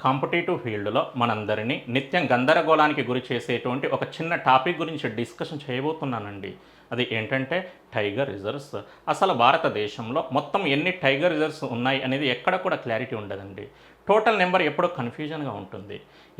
Competitive ఫీల్డ్లో మనందరినీ నిత్యం గందరగోళానికి గురి చేసేటువంటి ఒక చిన్న టాపిక్ గురించి డిస్కషన్ చేయబోతున్నానండి. అది ఏంటంటే టైగర్ రిజర్వ్స్. అసలు భారతదేశంలో మొత్తం ఎన్ని టైగర్ రిజర్వ్స్ ఉన్నాయి అనేది ఎక్కడ కూడా క్లారిటీ ఉండదండి. టోటల్ నెంబర్ ఎప్పుడో కన్ఫ్యూజన్గా ఉంటుంది.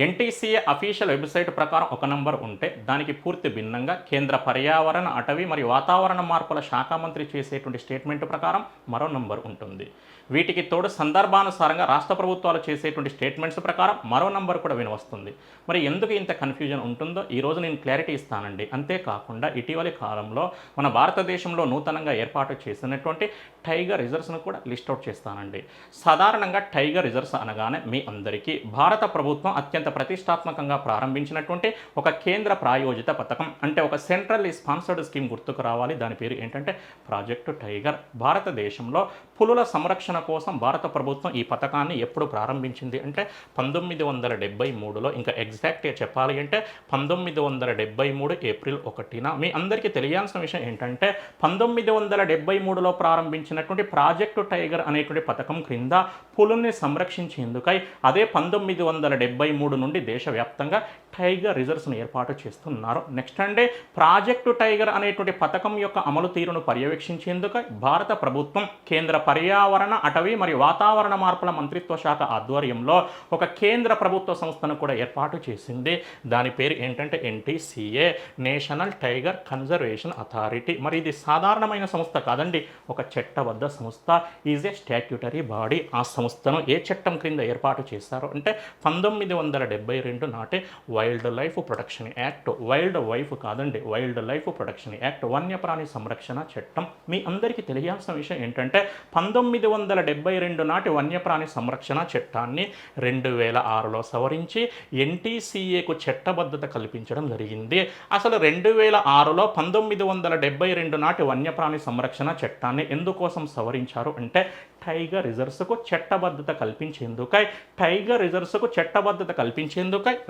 ఎన్టీసీఏ అఫీషియల్ వెబ్సైట్ ప్రకారం ఒక నంబర్ ఉంటే దానికి పూర్తి భిన్నంగా కేంద్ర పర్యావరణ, అటవీ మరియు వాతావరణ మార్పుల శాఖ మంత్రి చేసేటువంటి స్టేట్మెంట్ ప్రకారం మరో నంబర్ ఉంటుంది. వీటికి తోడు సందర్భానుసారంగా రాష్ట్ర ప్రభుత్వాలు చేసేటువంటి స్టేట్మెంట్స్ ప్రకారం మరో నంబర్ కూడా వినవస్తుంది. మరి ఎందుకు ఇంత కన్ఫ్యూజన్ ఉంటుందో ఈరోజు నేను క్లారిటీ ఇస్తానండి. అంతేకాకుండా ఇటీవలి కాలంలో మన భారతదేశంలో నూతనంగా ఏర్పాటు చేసినటువంటి టైగర్ రిజర్వ్స్ను కూడా లిస్ట్అవుట్ చేస్తానండి. సాధారణంగా టైగర్ రిజర్వ్స్ అనగానే మీ అందరికీ భారత ప్రభుత్వం అత్యంత ప్రతిష్టాత్మకంగా ప్రారంభించినటువంటి ఒక కేంద్ర ప్రాయోజిత పథకం, అంటే ఒక సెంట్రల్ స్పాన్సర్డ్ స్కీమ్ గుర్తుకు రావాలి. దాని పేరు ఏంటంటే ప్రాజెక్టు టైగర్. భారతదేశంలో పులుల సంరక్షణ కోసం భారత ప్రభుత్వం ఈ పథకాన్ని ఎప్పుడు ప్రారంభించింది అంటే 1973లో, ఇంకా ఎగ్జాక్ట్గా చెప్పాలి అంటే 1973 ఏప్రిల్ 1న. మీ అందరికీ తెలియాల్సిన విషయం ఏంటంటే 1973లో ప్రారంభించినటువంటి ప్రాజెక్టు టైగర్ అనేటువంటి పథకం క్రింద పులుల్ని సంరక్షించేందుకై అదే 1973 నుండి దేశవ్యాప్తంగా టైగర్ రిజర్వ్స్ను ఏర్పాటు చేస్తున్నారు. నెక్స్ట్ అంటే ప్రాజెక్టు టైగర్ అనేటువంటి పథకం యొక్క అమలు తీరును పర్యవేక్షించేందుకు భారత ప్రభుత్వం కేంద్ర పర్యావరణ, అటవీ మరియు వాతావరణ మార్పుల మంత్రిత్వ శాఖ ఆధ్వర్యంలో ఒక కేంద్ర ప్రభుత్వ సంస్థను కూడా ఏర్పాటు చేసింది. దాని పేరు ఏంటంటే NTCA, national tiger conservation authority. మరి ఇది సాధారణమైన సంస్థ కాదండి, ఒక చట్టబద్ధ సంస్థ. Is a statutory body. ఆ సంస్థను ఏ చట్టం క్రింద ఏర్పాటు చేశారు అంటే 1972 నాటి wild life protection act. Wild wife కాదండి, వైల్డ్ లైఫ్ ప్రొటెక్షన్ యాక్ట్, వన్యప్రాణి సంరక్షణ చట్టం. మీ అందరికీ తెలియాల్సిన విషయం ఏంటంటే 1972 నాటి వన్యప్రాణి సంరక్షణ చట్టాన్ని 2006లో సవరించి ఎన్టీసీఏకు చట్టబద్ధత కల్పించడం జరిగింది. అసలు 2006లో 1972 నాటి వన్యప్రాణి సంరక్షణ చట్టాన్ని ఎందుకోసం సవరించారు అంటే టైగర్ రిజర్వ్స్కు చట్టబద్ధత కల్పించేందుకై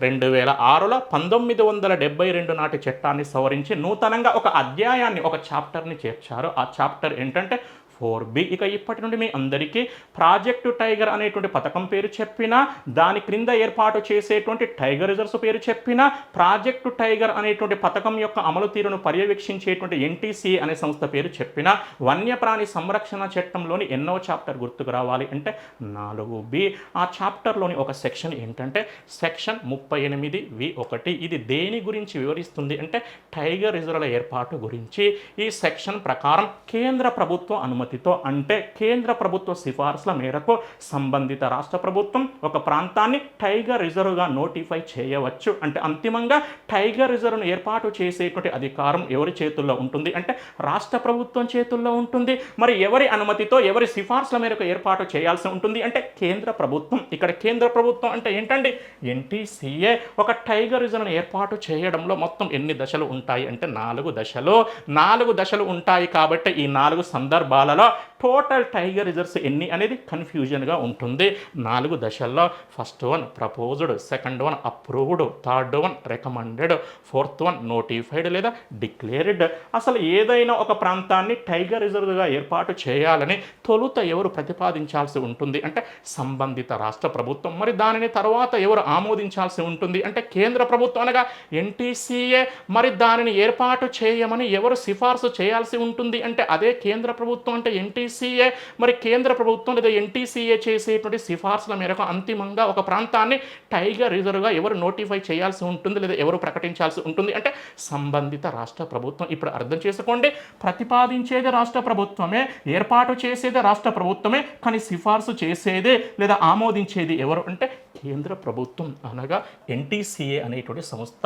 2006లో 1972 నాటి చట్టాన్ని సవరించి నూతనంగా ఒక అధ్యాయాన్ని, ఒక చాప్టర్ని చేర్చారు. ఆ చాప్టర్ ఏంటంటే 4B. ఇక ఇప్పటి నుండి మీ అందరికీ ప్రాజెక్టు టైగర్ అనేటువంటి పథకం పేరు చెప్పినా, దాని క్రింద ఏర్పాటు చేసేటువంటి టైగర్ రిజర్వ్స్ పేరు చెప్పినా, ప్రాజెక్టు టైగర్ అనేటువంటి పథకం యొక్క అమలు తీరును పర్యవేక్షించేటువంటి ఎన్టీసీఏ అనే సంస్థ పేరు చెప్పినా, వన్యప్రాణి సంరక్షణ చట్టంలోని ఎన్నో చాప్టర్ గుర్తుకు రావాలి అంటే 4B. ఆ చాప్టర్లోని ఒక సెక్షన్ ఏంటంటే సెక్షన్ 38V1. ఇది దేని గురించి వివరిస్తుంది అంటే టైగర్ రిజర్వ్ల ఏర్పాటు గురించి. ఈ సెక్షన్ ప్రకారం కేంద్ర ప్రభుత్వం అనుమతితో, అంటే కేంద్ర ప్రభుత్వ సిఫార్సుల మేరకు సంబంధిత రాష్ట్ర ప్రభుత్వం ఒక ప్రాంతాన్ని టైగర్ రిజర్వ్గా నోటిఫై చేయవచ్చు. అంటే అంతిమంగా టైగర్ రిజర్వ్ను ఏర్పాటు చేసేటువంటి అధికారం ఎవరి చేతుల్లో ఉంటుంది అంటే రాష్ట్ర ప్రభుత్వం చేతుల్లో ఉంటుంది. మరి ఎవరి అనుమతితో, ఎవరి సిఫార్సుల మేరకు ఏర్పాటు చేయాల్సి ఉంటుంది అంటే కేంద్ర ప్రభుత్వం. ఇక్కడ కేంద్ర ప్రభుత్వం అంటే ఏంటండి, ఎన్టీసీఏ. ఒక టైగర్ రిజర్వ్ను ఏర్పాటు చేయడంలో మొత్తం ఎన్ని దశలు ఉంటాయి అంటే 4 దశలు. 4 దశలు ఉంటాయి కాబట్టి ఈ 4 సందర్భాలలో టోటల్ టైగర్ రిజర్వ్స్ ఎన్ని అనేది కన్ఫ్యూజన్గా ఉంటుంది. 4 దశల్లో first one proposed, second one approved, third one recommended, fourth one notified లేదా డిక్లేర్డ్. అసలు ఏదైనా ఒక ప్రాంతాన్ని టైగర్ రిజర్వ్గా ఏర్పాటు చేయాలని తొలుత ఎవరు ప్రతిపాదించాల్సి ఉంటుంది అంటే సంబంధిత రాష్ట్ర ప్రభుత్వం. మరి దానిని తర్వాత ఎవరు ఆమోదించాల్సి ఉంటుంది అంటే కేంద్ర ప్రభుత్వం అనగా ఎన్టీసీఏ. మరి దానిని ఏర్పాటు చేయమని ఎవరు సిఫార్సు చేయాల్సి ఉంటుంది అంటే అదే కేంద్ర ప్రభుత్వం అంటే ఎన్టీసీఏ. మరి కేంద్ర ప్రభుత్వం లేదా ఎన్టీసీఏ చేసేటువంటి సిఫార్సుల మేరకు అంతిమంగా ఒక ప్రాంతాన్ని టైగర్ రిజర్వ్గా ఎవరు నోటిఫై చేయాల్సి ఉంటుంది లేదా ఎవరు ప్రకటించాల్సి ఉంటుంది అంటే సంబంధిత రాష్ట్ర ప్రభుత్వం. ఇప్పుడు అర్థం చేసుకోండి, ప్రతిపాదించేది రాష్ట్ర ప్రభుత్వమే, ఏర్పాటు చేసేది రాష్ట్ర ప్రభుత్వమే, కానీ సిఫార్సు చేసేదే లేదా ఆమోదించేది ఎవరు అంటే కేంద్ర ప్రభుత్వం అనగా ఎన్టీసీఏ అనేటువంటి సంస్థ.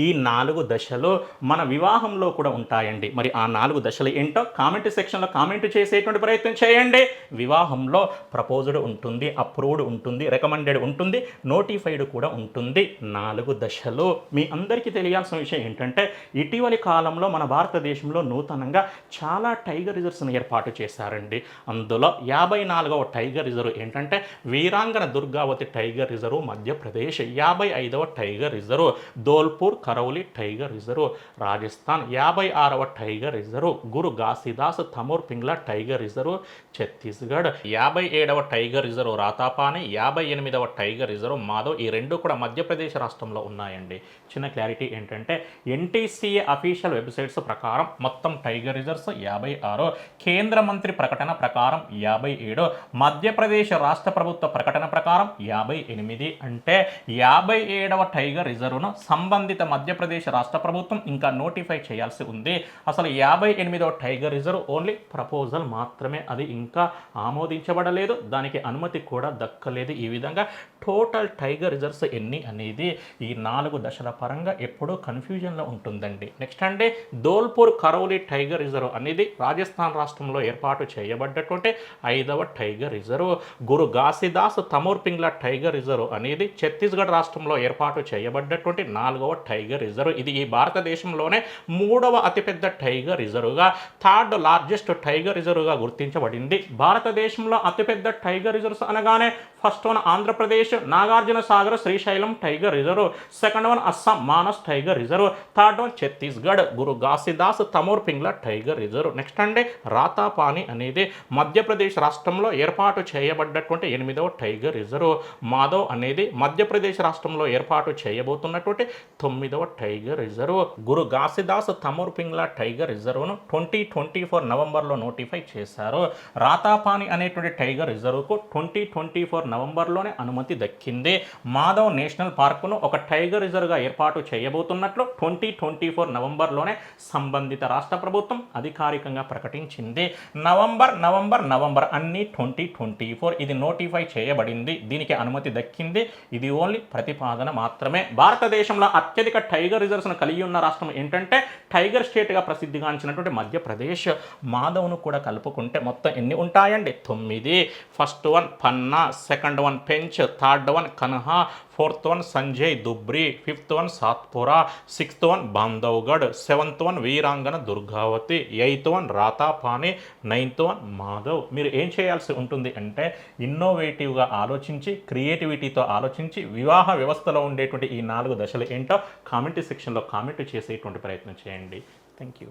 ఈ 4 దశలు మన వివాహంలో కూడా ఉంటాయండి. మరి ఆ 4 దశలు ఏంటో కామెంట్ సెక్షన్లో కామెంట్ చేసేటువంటి ప్రయత్నం చేయండి. వివాహంలో ప్రపోజ్డ్ ఉంటుంది, అప్రూవ్డ్ ఉంటుంది, రికమెండెడ్ ఉంటుంది, నోటిఫైడ్ కూడా ఉంటుంది. 4 దశలు. మీ అందరికీ తెలియాల్సిన విషయం ఏంటంటే ఇటీవలి కాలంలో మన భారతదేశంలో నూతనంగా చాలా టైగర్ రిజర్వ్స్ని ఏర్పాటు చేశారండి. అందులో 54వ టైగర్ రిజర్వ్ ఏంటంటే వీరాంగన దుర్గావతి టైగర్ రిజర్వ్ మధ్యప్రదేశ్, 55వ tiger reserve Dholpur Karauli tiger reserve Rajasthan, 56వ tiger reserve Guru Ghasidas Tamor Pingla tiger reserve Chhattisgarh, 57వ టైగర్ రిజర్వ్ రాతాపాని, 58వ టైగర్ రిజర్వ్ మాధవ్. ఈ రెండు కూడా మధ్యప్రదేశ్ రాష్ట్రంలో ఉన్నాయండి. చిన్న క్లారిటీ ఏంటంటే ఎన్టీసీఏ అఫీషియల్ వెబ్సైట్స్ ప్రకారం మొత్తం టైగర్ రిజర్వ్స్ 56, కేంద్ర మంత్రి ప్రకటన ప్రకారం 57, మధ్యప్రదేశ్ రాష్ట్ర ప్రభుత్వ ప్రకటన ప్రకారం 58. అంటే 57వ టైగర్ రిజర్వ్ను సంబంధిత మధ్యప్రదేశ్ రాష్ట్ర ప్రభుత్వం ఇంకా నోటిఫై చేయాల్సి ఉంది. అసలు 58వ టైగర్ రిజర్వ్ ఓన్లీ ప్రపోజల్ మాత్రమే, అది ఇంకా ఆమోదించబడలేదు, దానికి అనుమతి కూడా దక్కలేదు. ఈ విధంగా టోటల్ టైగర్ రిజర్వ్స్ ఎన్ని అనేది ఈ 4 దశల పరంగా ఎప్పుడూ కన్ఫ్యూజన్లో ఉంటుందండి. నెక్స్ట్ అంటే ధోల్పూర్ కరౌలి టైగర్ రిజర్వ్ అనేది రాజస్థాన్ రాష్ట్రంలో ఏర్పాటు చేయబడ్డటువంటి 5వ tiger reserve. Guru Ghasidas Tamor Pingla tiger reserve అనేది ఛత్తీస్గఢ్ రాష్ట్రంలో ఏర్పాటు చేయబడ్డటువంటి 4వ టైగర్ రిజర్వ్. ఇది ఈ భారతదేశంలోనే 3వ అతిపెద్ద టైగర్ రిజర్వ్గా, థర్డ్ లార్జెస్ట్ టైగర్ రిజర్వ్గా గుర్తించబడింది. భారతదేశంలో అతిపెద్ద టైగర్ రిజర్వ్స్ అనగానే first one Andhra Pradesh Nagarjuna Sagar Srisailam tiger reserve, second one Assam Manas tiger reserve, third one Chhattisgarh Guru Ghasidas Tamor Pingla tiger reserve. Next అంటే రాతాపాని అనేది మధ్యప్రదేశ్ రాష్ట్రంలో ఏర్పాటు చేయబడ్డటువంటి 8వ టైగర్ రిజర్వ్. మాధవ్ అనేది మధ్యప్రదేశ్ రాష్ట్రంలో ఏర్పాటు చేయబోతున్నటువంటి 9వ tiger reserve. Guru Ghasidas Tamor Pingla tiger రిజర్వ్ను 2024 నవంబర్లో నోటిఫై చేశారు. రాతాపాని అనేటువంటి టైగర్ రిజర్వ్కు 2024 నవంబర్లోనే అనుమతి దక్కింది. మాధవ్ నేషనల్ పార్కును ఒక టైగర్ రిజర్వ్గా ఏర్పాటు చేయబోతున్నట్లు 2024 నవంబర్లోనే సంబంధిత రాష్ట్ర ప్రభుత్వం అధికారికంగా ప్రకటించింది. నవంబర్ అన్ని 2024 ఇది నోటిఫై చేయబడింది, దీనికి అనుమతి దక్కింది. ఇది ఓన్లీ ప్రతిపాదన మాత్రమే. భారతదేశంలో అత్యధిక టైగర్ రిజర్వ్స్ను కలిగి ఉన్న రాష్ట్రం ఏంటంటే టైగర్ స్టేట్గా ప్రసిద్ధిగాంచినటువంటి మధ్యప్రదేశ్. మాధవ్ను కూడా కలుపుకుంటే మొత్తం ఎన్ని ఉంటాయండి? 9. First one Panna, second one Pench, third one Kanha, fourth one Sanjay Dubri, fifth one Satpura, sixth one Bandhavgarh, seventh one Veerangana Durgavati, eighth one Ratapani, ninth one Madhav. మీరు ఏం చేయాల్సి ఉంటుంది అంటే ఇన్నోవేటివ్గా ఆలోచించి, క్రియేటివిటీతో ఆలోచించి వివాహ వ్యవస్థలో ఉండేటువంటి ఈ 4 దశలు ఏంటో కామెంట్ సెక్షన్లో కామెంట్ చేసేటువంటి ప్రయత్నం చేయండి. Thank you.